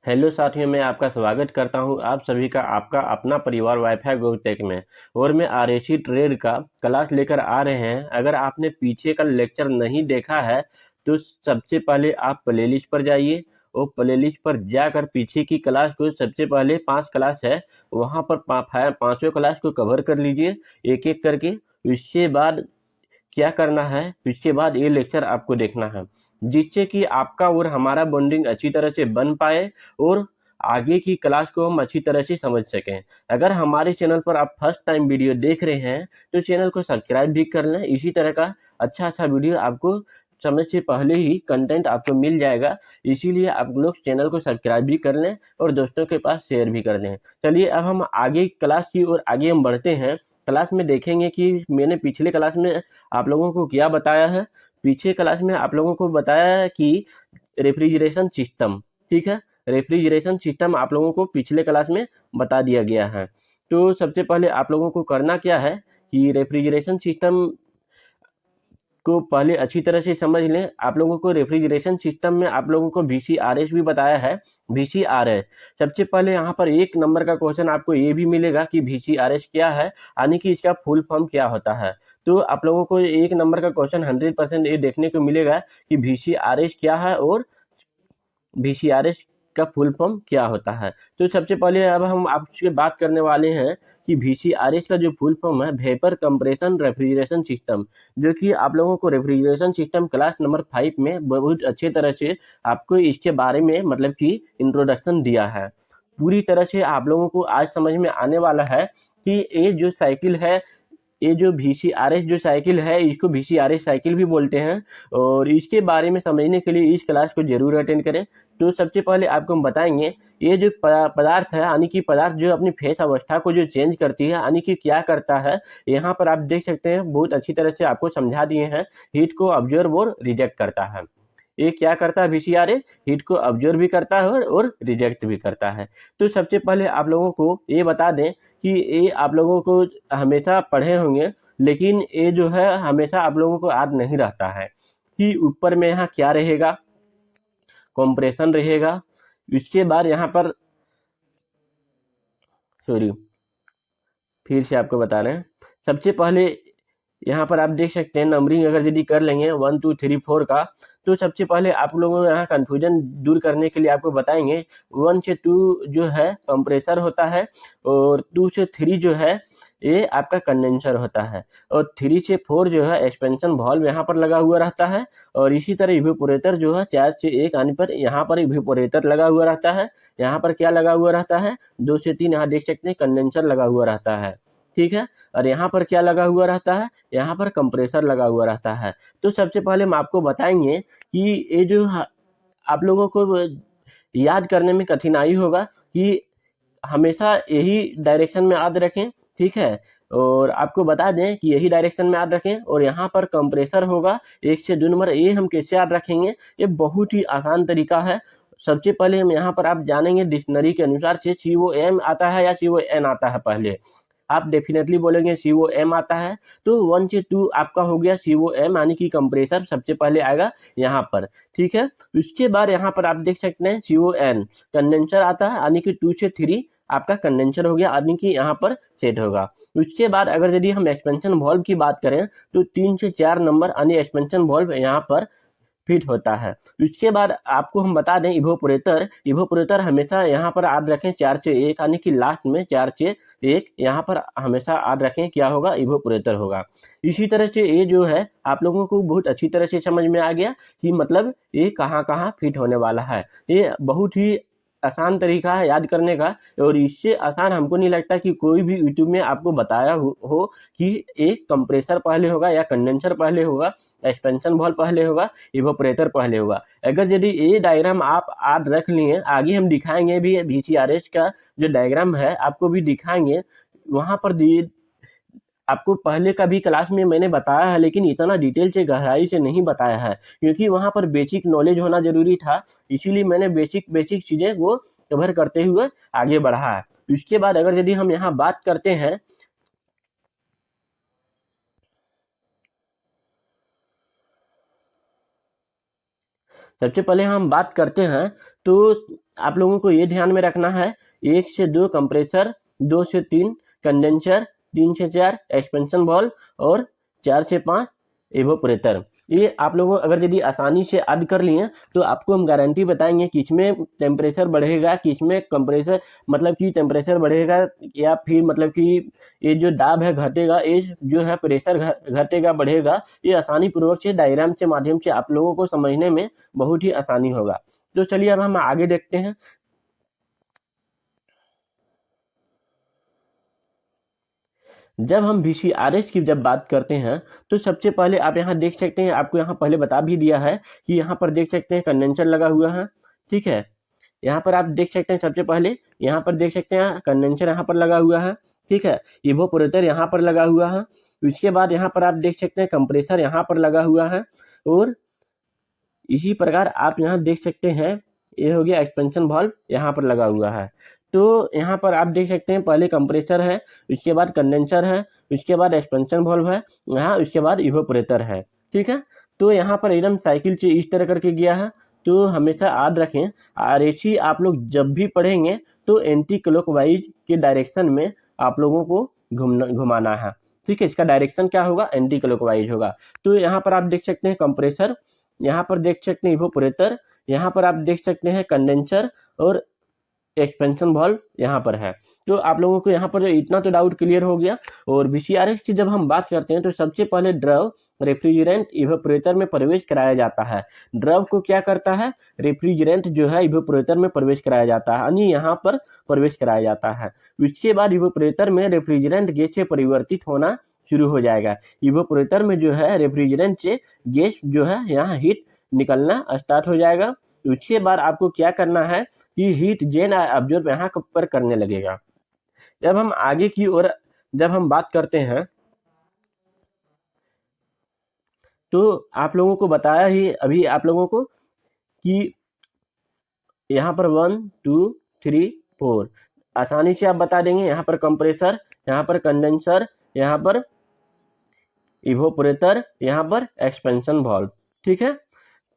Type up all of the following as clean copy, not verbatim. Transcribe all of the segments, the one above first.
Hello साथियों, मैं आपका स्वागत करता हूं आप सभी का आपका अपना परिवार वाईफाई गोटेक में। और मैं आरएसी ट्रेड का क्लास लेकर आ रहे हैं। अगर आपने पीछे का लेक्चर नहीं देखा है तो सबसे पहले आप प्लेलिस्ट पर जाइए और प्लेलिस्ट पर जाकर पीछे की क्लास को सबसे पहले 5 क्लास है वहां पर पांचों क्लास को कवर कर लीजिए एक एक करके। इसके बाद क्या करना है, इसके बाद ये लेक्चर आपको देखना है जिससे कि आपका और हमारा बॉन्डिंग अच्छी तरह से बन पाए और आगे की क्लास को हम अच्छी तरह से समझ सकें। अगर हमारे चैनल पर आप फर्स्ट टाइम वीडियो देख रहे हैं तो चैनल को सब्सक्राइब भी कर लें। इसी तरह का अच्छा अच्छा वीडियो आपको समय से पहले ही कंटेंट आपको मिल जाएगा। इसीलिए आप लोग चैनल को सब्सक्राइब भी कर लें और दोस्तों के पास शेयर भी कर लें। चलिए अब हम आगे क्लास की ओर आगे हम बढ़ते हैं। क्लास में देखेंगे कि मैंने पिछले क्लास में आप लोगों को क्या बताया है। पीछे क्लास में आप लोगों को बताया है कि रेफ्रिजरेशन सिस्टम, ठीक है, रेफ्रिजरेशन सिस्टम आप लोगों को पिछले क्लास में बता दिया गया है। तो सबसे पहले आप लोगों को करना क्या है कि रेफ्रिजरेशन सिस्टम को पहले अच्छी तरह से समझ लें। आप लोगों को रेफ्रिजरेशन सिस्टम में आप लोगों को वीसीआरएस भी बताया है। वीसीआरएस सबसे पहले यहाँ पर 1 नंबर का क्वेश्चन आपको ये भी मिलेगा कि वीसीआरएस क्या है, यानी कि इसका फुल फॉर्म क्या होता है। तो आप लोगों को 1 नंबर का क्वेश्चन 100% ये देखने को मिलेगा कि वीसीआरएस क्या है और वीसीआरएस का फुल फॉर्म क्या होता है। तो सबसे पहले अब हम आपसे बात करने वाले हैं कि वीसीआरएस का जो फुल फॉर्म है वेपर कंप्रेशन रेफ्रिजरेशन सिस्टम, जो कि आप लोगों को रेफ्रिजरेशन सिस्टम क्लास नंबर 5 में बहुत अच्छे तरह से आपको इसके बारे में मतलब कि इंट्रोडक्शन दिया है। पूरी तरह से आप लोगों को आज समझ में आने वाला है कि ये जो साइकिल है, ये जो वीसीआरएस जो साइकिल है इसको वीसीआरएस साइकिल भी बोलते हैं। और इसके बारे में समझने के लिए इस क्लास को जरूर अटेंड करें। तो सबसे पहले आपको हम बताएंगे ये जो पदार्थ है, यानी कि पदार्थ जो अपनी फेस अवस्था को जो चेंज करती है, यानी कि क्या करता है। यहाँ पर आप देख सकते हैं बहुत अच्छी तरह से आपको समझा दिए हैं। हीट को ऑब्जर्व और रिजेक्ट करता है। ये क्या करता है वीसीआरएस, हीट को ऑब्जर्व भी करता है और रिजेक्ट भी करता है। तो सबसे पहले आप लोगों को ये बता दें कि ये आप लोगों को हमेशा पढ़े होंगे, लेकिन ये जो है हमेशा आप लोगों को याद नहीं रहता है कि ऊपर में यहाँ क्या रहेगा, कंप्रेशन रहेगा। इसके बाद यहाँ पर सॉरी फिर से आपको बता रहे हैं। सबसे पहले यहाँ पर आप देख सकते हैं नंबरिंग अगर यदि कर लेंगे 1 2 3 4 का, तो सबसे पहले आप लोगों को यहाँ कंफ्यूजन दूर करने के लिए आपको बताएंगे 1 से 2 जो है कंप्रेसर होता है और 2 से 3 जो है ये आपका कंडेंसर होता है और 3 से 4 जो है एक्सपेंशन वाल्व यहाँ पर लगा हुआ रहता है। और इसी तरह इवेपोरेटर जो है 4 से 1 आने पर यहाँ पर इवेपोरेटर लगा हुआ रहता है। यहाँ पर क्या लगा हुआ रहता है, 2 से 3 यहाँ देख सकते हैं कंडेंसर लगा हुआ रहता है, ठीक है। और यहाँ पर क्या लगा हुआ रहता है, यहाँ पर कंप्रेसर लगा हुआ रहता है। तो सबसे पहले हम आपको बताएंगे कि ये जो आप लोगों को याद करने में कठिनाई होगा कि हमेशा यही डायरेक्शन में याद रखें, ठीक है। और आपको बता दें कि यही डायरेक्शन में याद रखें और यहाँ पर कंप्रेसर होगा 1 से 2 नंबर। ये हम कैसे याद रखेंगे, ये बहुत ही आसान तरीका है। सबसे पहले हम यहाँ पर आप जानेंगे डिक्शनरी के अनुसार से COM आता है या CON आता है। पहले आप डेफिनेटली बोलेंगे COM आता है, तो 1 से 2 आपका हो गया COM, यानी कि कंप्रेसर सबसे पहले आएगा यहाँ पर, ठीक है। उसके बाद यहाँ पर आप देख सकते हैं CON कंडेंसर आता है, यानी कि 2 से 3 आपका कंडेंसर हो गया, यानी कि यहाँ पर सेट होगा। उसके बाद अगर यदि हम एक्सपेंशन वॉल्व की बात करें तो 3 से 4 नंबर यानी एक्सपेंशन वॉल्व यहाँ पर फिट होता है। उसके बाद आपको हम बता दें इवोपोरेटर, इवोपोरेटर हमेशा यहाँ पर याद रखें 4 से 1, यानी कि लास्ट में 4 से 1 यहाँ पर हमेशा याद रखें क्या होगा, इवोपोरेटर होगा। इसी तरह से ये जो है आप लोगों को बहुत अच्छी तरह से समझ में आ गया कि मतलब ये कहाँ कहाँ फिट होने वाला है। ये बहुत ही आसान तरीका है याद करने का और इससे आसान हमको नहीं लगता कि कोई भी यूट्यूब में आपको बताया हो कि एक कंप्रेसर पहले होगा या कंडेंसर पहले होगा, एक्सपेंशन वॉल्व पहले होगा, इवेपोरेटर पहले होगा। अगर यदि ये डायग्राम आप याद रख लिए, आगे हम दिखाएंगे भी वीसीआरएस का जो डायग्राम है आपको भी दिखाएंगे। वहां पर आपको पहले का भी क्लास में मैंने बताया है, लेकिन इतना डिटेल से गहराई से नहीं बताया है क्योंकि वहां पर बेसिक नॉलेज होना जरूरी था। इसीलिए मैंने बेसिक बेसिक चीजें वो कवर करते हुए आगे बढ़ा है। उसके बाद अगर यदि हम यहाँ बात करते हैं, सबसे पहले हम बात करते हैं तो आप लोगों को ये ध्यान में रखना है 1 से 2 कंप्रेसर, 2 से 3 कंडेंसर, 3 से 4 एक्सपेंशन वाल्व और 4 से 5 इवेपोरेटर। ये आप लोगों अगर यदि आसानी से याद कर लिए तो आपको हम गारंटी बताएंगे कि इसमें टेम्परेचर बढ़ेगा, कि इसमें कंप्रेसर मतलब कि टेम्परेचर बढ़ेगा, या फिर मतलब कि ये जो दाब है घटेगा, ये जो है प्रेशर घटेगा बढ़ेगा। ये आसानी पूर्वक से डायग्राम के माध्यम से आप लोगों को समझने में बहुत ही आसानी होगा। तो चलिए अब हम आगे देखते हैं। जब हम VCRS की जब बात करते हैं तो सबसे पहले आप यहाँ देख सकते हैं, आपको यहाँ पहले बता भी दिया है कि यहाँ पर देख सकते हैं कंडेंसर लगा हुआ है, ठीक है। यहाँ पर आप देख सकते हैं सबसे पहले यहाँ पर देख सकते हैं कंडेंसर यहाँ पर लगा हुआ है, ठीक है। इवेपोरेटर यहाँ पर लगा हुआ है। उसके बाद यहाँ पर आप देख सकते हैं कंप्रेसर यहाँ पर लगा हुआ है, और इसी प्रकार आप यहाँ देख सकते हैं ये हो गया एक्सपेंशन वाल्व यहाँ पर लगा हुआ है। तो यहाँ पर आप देख सकते हैं पहले कंप्रेसर है, उसके बाद कंडेंसर है, उसके बाद एक्सपेंशन वाल्व है यहाँ, उसके बाद इवेपोरेटर है, ठीक है। तो यहाँ पर एकदम साइकिल से इस तरह करके गया है। तो हमेशा याद रखें RAC आप लोग जब भी पढ़ेंगे तो एंटी क्लॉकवाइज के डायरेक्शन में आप लोगों को घुमाना है, ठीक है। इसका डायरेक्शन क्या होगा, एंटी क्लॉकवाइज होगा। तो यहाँ पर आप देख सकते हैं कंप्रेसर, यहाँ पर देख सकते हैं इवेपोरेटर, यहाँ पर आप देख सकते हैं कंडेंसर और एक्सपेंशन वाल्व यहाँ पर है। तो आप लोगों को यहाँ पर इतना तो डाउट क्लियर हो गया। और VCRS की जब हम बात करते हैं तो सबसे पहले द्रव रेफ्रिजरेंट इवेपोरेटर में प्रवेश कराया जाता है। द्रव को क्या करता है, रेफ्रिजरेंट जो है इवेपोरेटर में प्रवेश कराया जाता है, यानी यहाँ पर प्रवेश कराया जाता है। उसके बाद इवेपोरेटर में रेफ्रिजरेंट गैस से परिवर्तित होना शुरू हो जाएगा। इवेपोरेटर में जो है रेफ्रिजरेंट से गैस जो है यहाँ हीट निकलना स्टार्ट हो जाएगा। उसके बाद आपको क्या करना है कि हीट जेन ऑब्जर्व यहाँ पर करने लगेगा। जब हम आगे की ओर जब हम बात करते हैं तो आप लोगों को बताया ही अभी आप लोगों को कि यहाँ पर 1 2 3 4 आसानी से आप बता देंगे। यहाँ पर कंप्रेसर, यहाँ पर कंडेंसर, यहाँ पर इवेपोरेटर, यहाँ पर एक्सपेंशन वाल्व, ठीक है।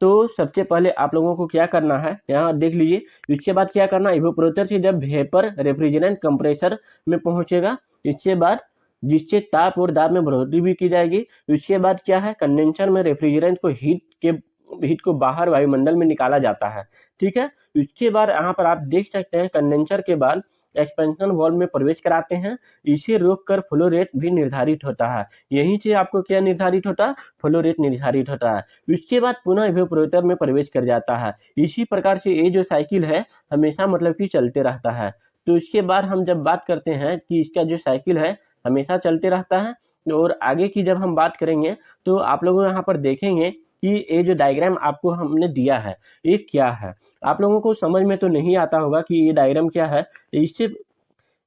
तो सबसे पहले आप लोगों को क्या करना है, यहाँ देख लीजिए। इसके बाद क्या करना, इवेपोरेटर से जब वेपर रेफ्रिजरेंट कंप्रेसर में पहुंचेगा, इसके बाद जिससे ताप और दाब में बढ़ोतरी भी की जाएगी। उसके बाद क्या है, कंडेंसर में रेफ्रिजरेंट को हीट को बाहर वायुमंडल में निकाला जाता है, ठीक है। उसके बाद यहाँ पर आप देख सकते हैं कंडेंसर के बाद एक्सपेंशन वाल्व में प्रवेश कराते हैं। इसे रोककर फ्लो रेट भी निर्धारित होता है। यहीं से आपको क्या निर्धारित होता है, फ्लो रेट निर्धारित होता है। उसके बाद पुनः इवेपोरेटर में प्रवेश कर जाता है। इसी प्रकार से ये जो साइकिल है हमेशा मतलब कि चलते रहता है। तो इसके बाद हम जब बात करते हैं कि इसका जो साइकिल है हमेशा चलते रहता है। और आगे की जब हम बात करेंगे तो आप लोग यहाँ पर देखेंगे कि ये जो डायग्राम आपको हमने दिया है ये क्या है। आप लोगों को समझ में तो नहीं आता होगा कि ये डायग्राम क्या है। इससे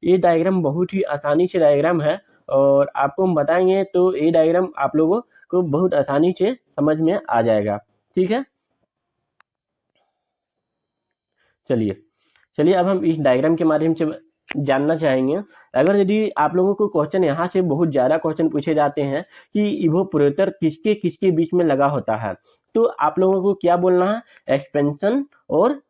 ये डायग्राम बहुत ही आसानी से डायग्राम है, और आपको हम बताएंगे तो ये डायग्राम आप लोगों को बहुत आसानी से समझ में आ जाएगा, ठीक है। चलिए अब हम इस डायग्राम के माध्यम से जानना चाहेंगे। अगर यदि आप लोगों को क्वेश्चन यहाँ से बहुत ज़्यादा क्वेश्चन पूछे जाते हैं कि इवेपोरेटर किसके किसके बीच में लगा होता है, तो आप लोगों को क्या बोलना है, एक्सपेंशन और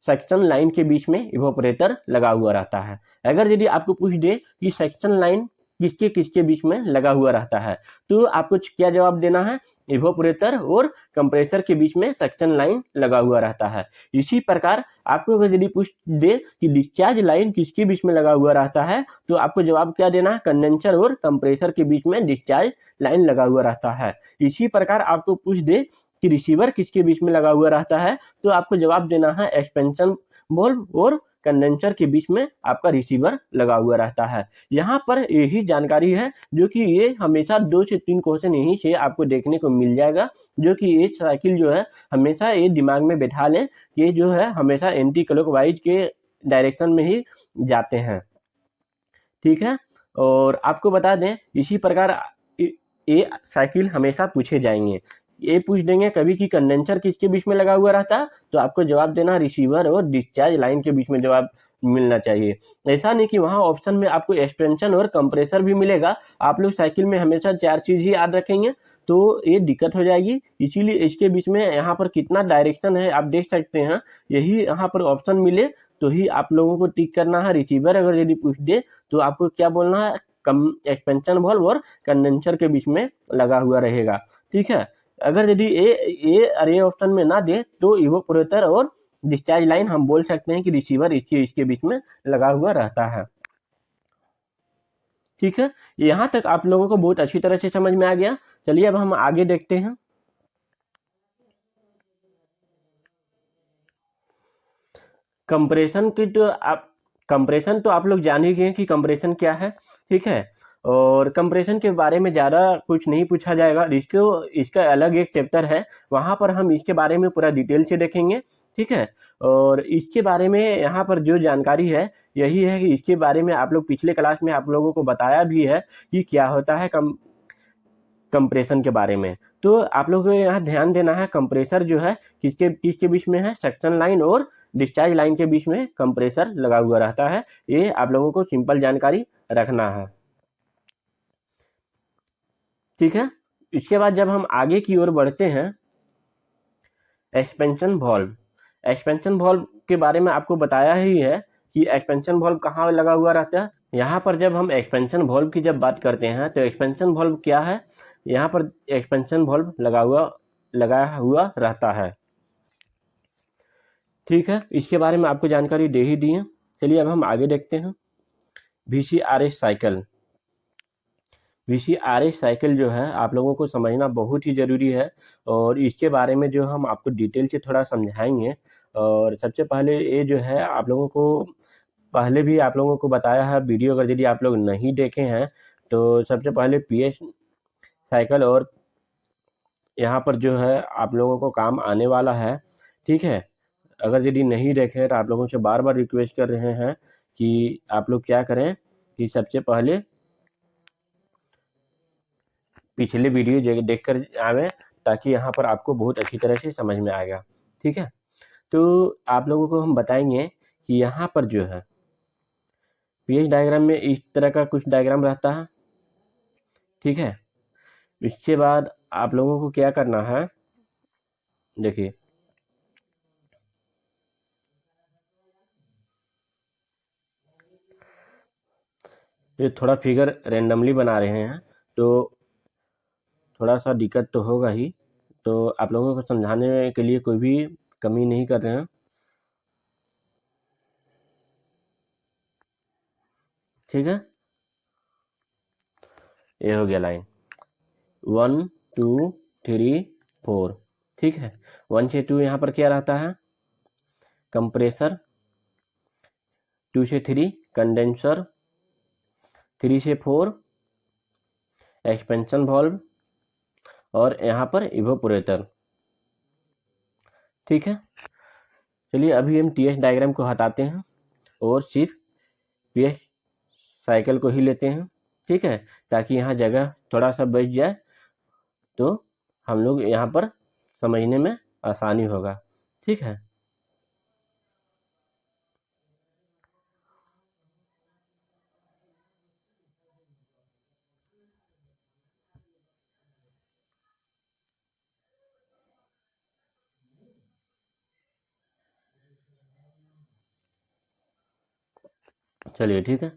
सेक्शन लाइन के बीच में इवेपोरेटर लगा हुआ रहता है। अगर यदि आपको पूछ दे कि सेक्शन लाइन किसके किसके बीच में लगा हुआ रहता है, तो आपको क्या जवाब देना है, इवेपोरेटर और कंप्रेसर के बीच में सेक्शन लाइन लगा हुआ रहता है। इसी प्रकार आपको अगर यदि पूछ दे कि डिस्चार्ज लाइन किसके बीच में लगा हुआ रहता है, तो आपको जवाब क्या देना है, कंडेंसर और कंप्रेसर के बीच में डिस्चार्ज लाइन लगा हुआ रहता है। इसी प्रकार आपको पूछ दे कि रिसीवर किसके बीच में लगा हुआ रहता है, तो आपको जवाब देना है एक्सपेंशन वाल्व और कंडेंसर के बीच में आपका रिसीवर लगा हुआ रहता है। यहाँ पर यही जानकारी है जो कि ये हमेशा 2 से 3 क्वेश्चन यहीं से आपको देखने को मिल जाएगा, जो कि ये साइकिल जो है हमेशा ये दिमाग में बैठा लें कि जो है हमेशा एंटी क्लॉकवाइज के डायरेक्शन में ही जाते हैं, ठीक है। और आपको बता दें इसी प्रकार ये साइकिल हमेशा पूछे जाएंगे। ये पूछ देंगे कभी कि कंडेंसर किसके बीच में लगा हुआ रहता है, तो आपको जवाब देना रिसीवर और डिस्चार्ज लाइन के बीच में जवाब मिलना चाहिए। ऐसा नहीं कि वहाँ ऑप्शन में आपको एक्सपेंशन और कंप्रेसर भी मिलेगा। आप लोग साइकिल में हमेशा 4 चीज ही याद रखेंगे तो ये दिक्कत हो जाएगी। इसीलिए इसके बीच में यहाँ पर कितना डायरेक्शन है आप देख सकते हैं, यही यहाँ पर ऑप्शन मिले तो ही आप लोगों को टिक करना है। रिसीवर अगर यदि पूछ दे तो आपको क्या बोलना है, कम एक्सपेंशन वाल्व और कंडेंसर के बीच में लगा हुआ रहेगा। ठीक है, अगर यदि ये ऑप्शन में ना दे तो इवोपोरेटर और डिस्चार्ज लाइन हम बोल सकते हैं कि रिसीवर इसके बीच में लगा हुआ रहता है। ठीक है, यहाँ तक आप लोगों को बहुत अच्छी तरह से समझ में आ गया। चलिए अब हम आगे देखते हैं। कंप्रेशन की कंप्रेशन तो आप लोग जान ही गए कि कंप्रेशन क्या है। ठीक है, और कंप्रेशन के बारे में ज़्यादा कुछ नहीं पूछा जाएगा, इसका अलग एक चैप्टर है, वहाँ पर हम इसके बारे में पूरा डिटेल से देखेंगे। ठीक है, और इसके बारे में यहाँ पर जो जानकारी है यही है कि इसके बारे में आप लोग पिछले क्लास में आप लोगों को बताया भी है कि क्या होता है कंप्रेशन के बारे में। तो आप लोगों को यहाँ ध्यान देना है, कंप्रेसर जो है किसके बीच में है, सक्शन लाइन और डिस्चार्ज लाइन के बीच में कंप्रेसर लगा हुआ रहता है। ये आप लोगों को सिंपल जानकारी रखना है। ठीक है, इसके बाद जब हम आगे की ओर बढ़ते हैं, एक्सपेंशन वॉल्व। एक्सपेंशन वॉल्व के बारे में आपको बताया ही है कि एक्सपेंशन वॉल्व कहाँ लगा हुआ रहता है। यहाँ पर जब हम एक्सपेंशन वॉल्व की जब बात करते हैं तो एक्सपेंशन वॉल्व क्या है, यहाँ पर एक्सपेंशन वॉल्व लगा हुआ रहता है। ठीक है, इसके बारे में आपको जानकारी दे ही दी है। चलिए अब हम आगे देखते हैं। VCRS cycle. VCRS साइकिल जो है आप लोगों को समझना बहुत ही ज़रूरी है और इसके बारे में जो हम आपको डिटेल से थोड़ा समझाएंगे। और सबसे पहले ये जो है आप लोगों को पहले भी आप लोगों को बताया है, वीडियो अगर यदि आप लोग नहीं देखे हैं तो सबसे पहले PS साइकिल और यहाँ पर जो है आप लोगों को काम आने वाला है। ठीक है, अगर यदि नहीं देखे तो आप लोगों से बार बार रिक्वेस्ट कर रहे हैं कि आप लोग क्या करें कि सबसे पहले पिछले वीडियो देख कर आवे, ताकि यहाँ पर आपको बहुत अच्छी तरह से समझ में आएगा। ठीक है, तो आप लोगों को हम बताएंगे कि यहाँ पर जो है PS डायग्राम में इस तरह का कुछ डायग्राम रहता है। ठीक है, इसके बाद आप लोगों को क्या करना है, देखिए ये थोड़ा फिगर रेंडमली बना रहे हैं तो थोड़ा सा दिक्कत तो होगा ही, तो आप लोगों को समझाने के लिए कोई भी कमी नहीं कर रहे हैं। ठीक है, ये हो गया लाइन 1 2 3 4। ठीक है, 1 से 2 यहाँ पर क्या रहता है, कंप्रेसर, 2 से 3 कंडेंसर, 3 से 4 एक्सपेंशन वाल्व और यहाँ पर इवोपोरेटर। ठीक है, चलिए अभी हम TS डायग्राम को हटाते हैं और सिर्फ PS साइकिल को ही लेते हैं। ठीक है, ताकि यहाँ जगह थोड़ा सा बच जाए तो हम लोग यहाँ पर समझने में आसानी होगा। ठीक है, चलिए ठीक है,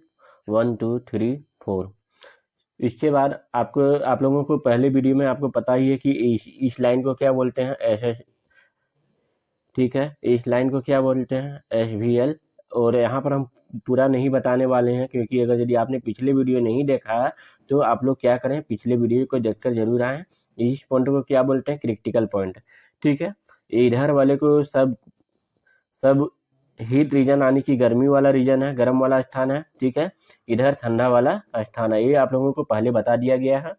1 2 3 4। इसके बाद आप लोगों को पहले वीडियो में आपको पता ही है कि इस लाइन को क्या बोलते हैं, SS। ठीक है, इस लाइन को क्या बोलते हैं, SVL। और यहाँ पर हम पूरा नहीं बताने वाले हैं क्योंकि अगर यदि आपने पिछले वीडियो नहीं देखा है तो आप लोग क्या करें, पिछले वीडियो को देखकर जरूर आएँ। इस पॉइंट को क्या बोलते हैं, क्रिटिकल पॉइंट। ठीक है, इधर वाले को सब हीट रीजन यानी कि गर्मी वाला रीजन है, गर्म वाला स्थान है। ठीक है, इधर ठंडा वाला स्थान है, ये आप लोगों को पहले बता दिया गया है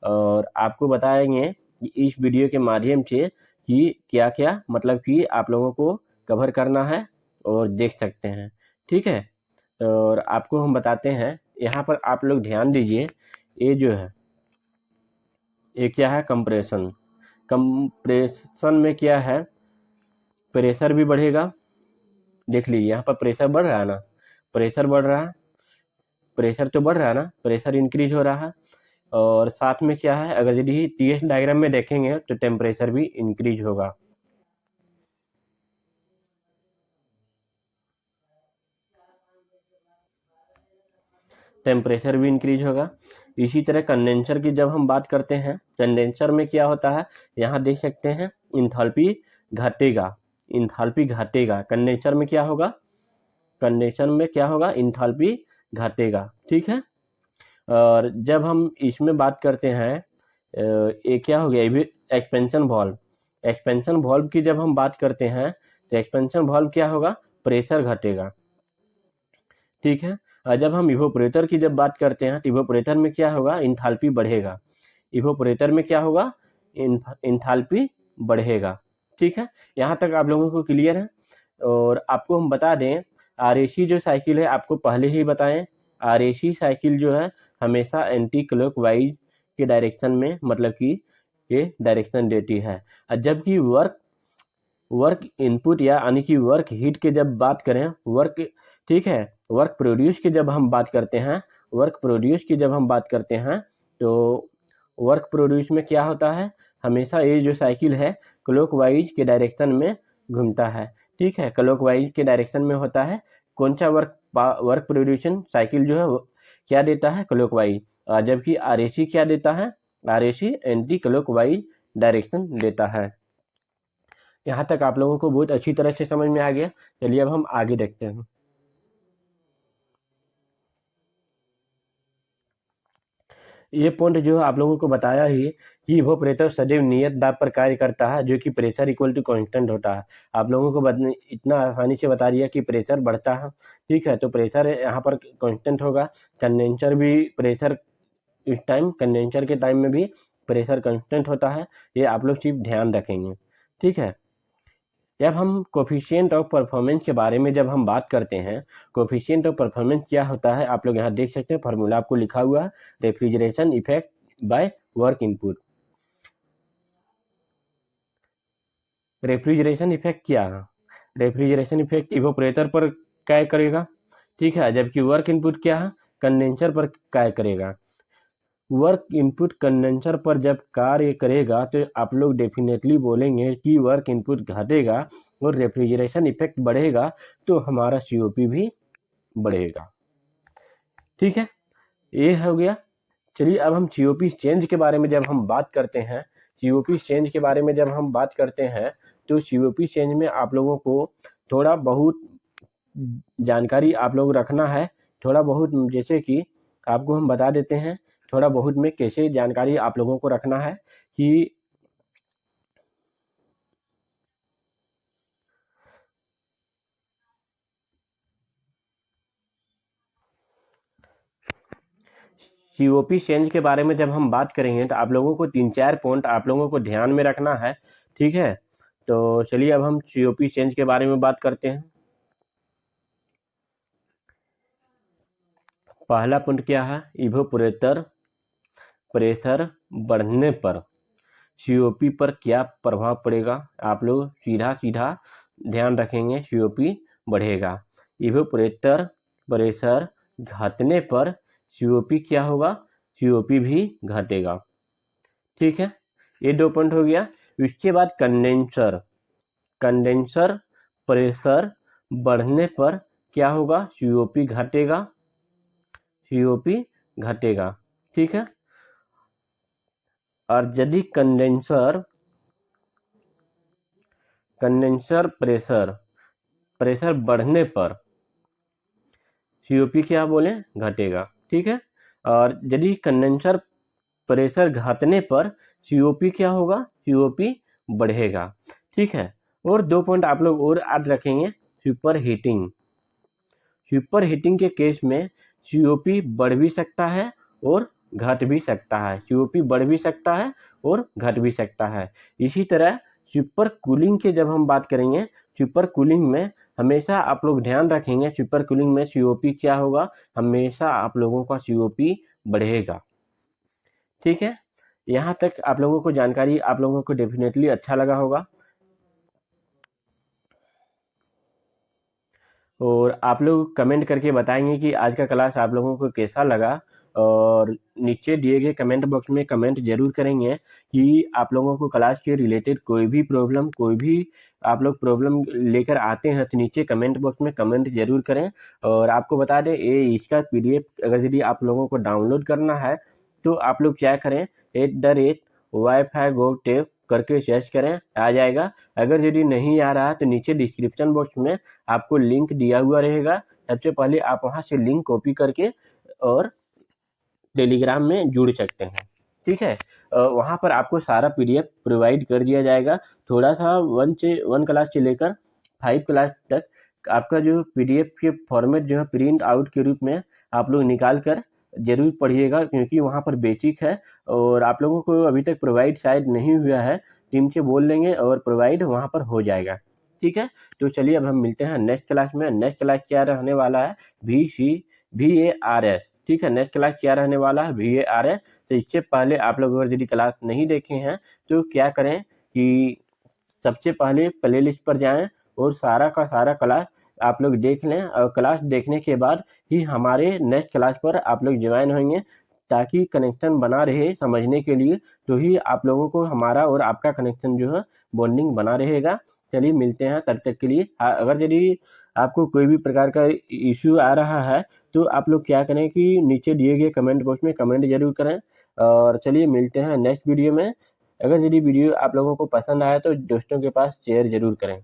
और आपको बताएंगे इस वीडियो के माध्यम से कि क्या क्या मतलब कि आप लोगों को कवर करना है और देख सकते हैं। ठीक है, और आपको हम बताते हैं, यहाँ पर आप लोग ध्यान दीजिए, ये जो है ये क्या है, कंप्रेशन। कंप्रेशन में क्या है, प्रेशर भी बढ़ेगा। देख लीजिए यहाँ पर प्रेशर बढ़ रहा है ना, प्रेशर बढ़ रहा है, प्रेशर तो बढ़ रहा है ना, प्रेशर इंक्रीज हो रहा है। और साथ में क्या है, अगर यदि टीएस डायग्राम में देखेंगे तो टेम्परेचर भी इंक्रीज होगा। टेम्परेचर भी इंक्रीज होगा। इसी तरह कंडेंसर की जब हम बात करते हैं, कंडेंसर में क्या होता है, यहाँ देख सकते हैं इंथैल्पी घटेगा, इंथैल्पी घटेगा। कंडेंसर में क्या होगा, कंडेंसर में क्या होगा, इंथैल्पी घटेगा। ठीक है। और जब हम इसमें बात करते हैं, ये क्या हो गया, ये भी एक्सपेंशन वॉल्व। एक्सपेंशन वॉल्व की जब हम बात करते हैं तो एक्सपेंशन वॉल्व क्या होगा, प्रेशर घटेगा। ठीक है। और जब हम इवोपरेटर की जब बात करते हैं तो इवोपरेटर में क्या होगा, इंथैल्पी बढ़ेगा। इवोपरेटर में क्या होगा, इंथैल्पी बढ़ेगा। ठीक है, यहाँ तक आप लोगों को क्लियर है। और आपको हम बता दें, आरएसी जो साइकिल है आपको पहले ही बताएं, आरएसी साइकिल जो है हमेशा एंटी क्लॉकवाइज के डायरेक्शन में, मतलब कि ये डायरेक्शन देती है। और जबकि वर्क इनपुट यानी कि वर्क हीट के जब बात करें, वर्क, ठीक है, वर्क प्रोड्यूस की जब हम बात करते हैं, वर्क प्रोड्यूस की जब हम बात करते हैं तो वर्क प्रोड्यूस में क्या होता है, हमेशा ये जो साइकिल है क्लॉकवाइज के डायरेक्शन में घूमता है। ठीक है, क्लॉकवाइज के डायरेक्शन में होता है। कौन सा वर्क प्रोड्यूशन साइकिल जो है वो क्या देता है, क्लॉकवाइज। जबकि आरएसी क्या देता है, आरएसी एंटी क्लॉकवाइज डायरेक्शन देता है। यहाँ तक आप लोगों को बहुत अच्छी तरह से समझ में आ गया। चलिए अब हम आगे देखते हैं। ये पॉइंट जो आप लोगों को बताया ही कि इवोपरेटर सदैव नियत दाब पर कार्य करता है, जो कि प्रेशर इक्वल टू कांस्टेंट होता है। आप लोगों को इतना आसानी से बता दिया कि प्रेशर बढ़ता है। ठीक है, तो प्रेशर यहाँ पर कांस्टेंट होगा। कंडेंसर भी प्रेशर, इस टाइम कंडेंसर के टाइम में भी प्रेशर कांस्टेंट होता है। ये आप लोग सिर्फ ध्यान रखेंगे। ठीक है। जब हम कोफिशिएंट ऑफ परफॉर्मेंस के बारे में जब हम बात करते हैं, कोफिशिएंट ऑफ परफॉर्मेंस क्या होता है, आप लोग यहाँ देख सकते हैं, फार्मूला आपको लिखा हुआ है, refrigeration effect by work input. Refrigeration effect क्या है, रेफ्रिजरेशन इफेक्ट इवोपरेटर पर कार्य करेगा। ठीक है, जबकि वर्क इनपुट क्या है, कंडेंसर पर कार्य करेगा। वर्क इनपुट कंडेंसर पर जब कार्य करेगा तो आप लोग डेफिनेटली बोलेंगे कि वर्क इनपुट घटेगा और रेफ्रिजरेशन इफेक्ट बढ़ेगा, तो हमारा सीओपी भी बढ़ेगा। ठीक है, ये हो गया। चलिए अब हम सीओपी चेंज के बारे में जब हम बात करते हैं, सीओपी चेंज के बारे में जब हम बात करते हैं तो सीओपी चेंज में आप लोगों को थोड़ा बहुत जानकारी आप लोग रखना है। थोड़ा बहुत जैसे कि आपको हम बता देते हैं, थोड़ा बहुत में कैसे जानकारी आप लोगों को रखना है कि सीओपी चेंज के बारे में जब हम बात करेंगे तो आप लोगों को 3-4 पॉइंट आप लोगों को ध्यान में रखना है। ठीक है, तो चलिए अब हम सीओपी चेंज के बारे में बात करते हैं। पहला पॉइंट क्या है, इवोपरेटर प्रेशर बढ़ने पर सीओपी पर क्या प्रभाव पड़ेगा, आप लोग सीधा सीधा ध्यान रखेंगे, सीओपी बढ़ेगा। इवोपरेटर प्रेशर घटने पर सीओपी क्या होगा, सीओपी भी घटेगा। ठीक है, ये 2 पॉइंट हो गया। इसके बाद कंडेंसर, कंडेंसर प्रेशर बढ़ने पर क्या होगा, सीओपी घटेगा, सीओपी घटेगा। ठीक है, और यदि कंडेंसर प्रेशर बढ़ने पर सीओपी क्या बोले, घटेगा। ठीक है, और यदि कंडेंसर प्रेशर घटने पर सीओपी क्या होगा, सीओपी बढ़ेगा। ठीक है, और 2 पॉइंट आप लोग और याद रखेंगे, सुपर हीटिंग, सुपर हीटिंग के केस में सीओपी बढ़ भी सकता है और घट भी सकता है, सीओपी बढ़ भी सकता है और घट भी सकता है। इसी तरह सुपर कूलिंग के जब हम बात करेंगे, सुपर कूलिंग में हमेशा आप लोग ध्यान रखेंगे, सुपर कूलिंग में सीओपी क्या होगा, हमेशा आप लोगों का सीओपी बढ़ेगा। ठीक है, यहाँ तक आप लोगों को जानकारी आप लोगों को डेफिनेटली अच्छा लगा होगा और आप लोग कमेंट करके बताएंगे कि आज का क्लास आप लोगों को कैसा लगा। और नीचे दिए गए कमेंट बॉक्स में कमेंट जरूर करेंगे कि आप लोगों को क्लास के रिलेटेड कोई भी प्रॉब्लम, कोई भी आप लोग प्रॉब्लम लेकर आते हैं तो नीचे कमेंट बॉक्स में कमेंट जरूर करें। और आपको बता दें ये इसका पीडीएफ अगर यदि आप लोगों को डाउनलोड करना है तो आप लोग क्या करें, @wifi.gov करके सर्च करें, आ जाएगा। अगर यदि नहीं आ रहा तो नीचे डिस्क्रिप्शन बॉक्स में आपको लिंक दिया हुआ रहेगा। सबसे पहले आप वहां से लिंक कॉपी करके और टेलीग्राम में जुड़ सकते हैं। ठीक है, वहां पर आपको सारा पीडीएफ प्रोवाइड कर दिया जाएगा। थोड़ा सा 1 क्लास से लेकर 5 क्लास तक आपका जो पीडीएफ के फॉर्मेट जो है प्रिंट आउट के रूप में आप लोग निकाल कर जरूर पढ़िएगा, क्योंकि वहां पर बेसिक है और आप लोगों को अभी तक प्रोवाइड शायद नहीं हुआ है। टीम से बोल लेंगे और प्रोवाइड वहां पर हो जाएगा। ठीक है, तो चलिए अब हम मिलते हैं नेक्स्ट क्लास में। नेक्स्ट क्लास क्या रहने वाला है, VARS। ठीक है, नेक्स्ट क्लास क्या रहने वाला है, VARS। तो इससे पहले आप लोग अगर यदि क्लास नहीं देखे हैं तो क्या करें कि सबसे पहले प्ले लिस्ट पर जाएं और सारा का सारा क्लास आप लोग देख लें। और क्लास देखने के बाद ही हमारे नेक्स्ट क्लास पर आप लोग ज्वाइन होंगे, ताकि कनेक्शन बना रहे समझने के लिए। तो ही आप लोगों को हमारा और आपका कनेक्शन जो है बॉन्डिंग बना रहेगा। चलिए मिलते हैं, तब तक के लिए अगर यदि आपको कोई भी प्रकार का इश्यू आ रहा है तो आप लोग क्या करें कि नीचे दिए गए कमेंट बॉक्स में कमेंट जरूर करें। और चलिए मिलते हैं नेक्स्ट वीडियो में। अगर यदि वीडियो आप लोगों को पसंद आया तो दोस्तों के पास शेयर जरूर करें।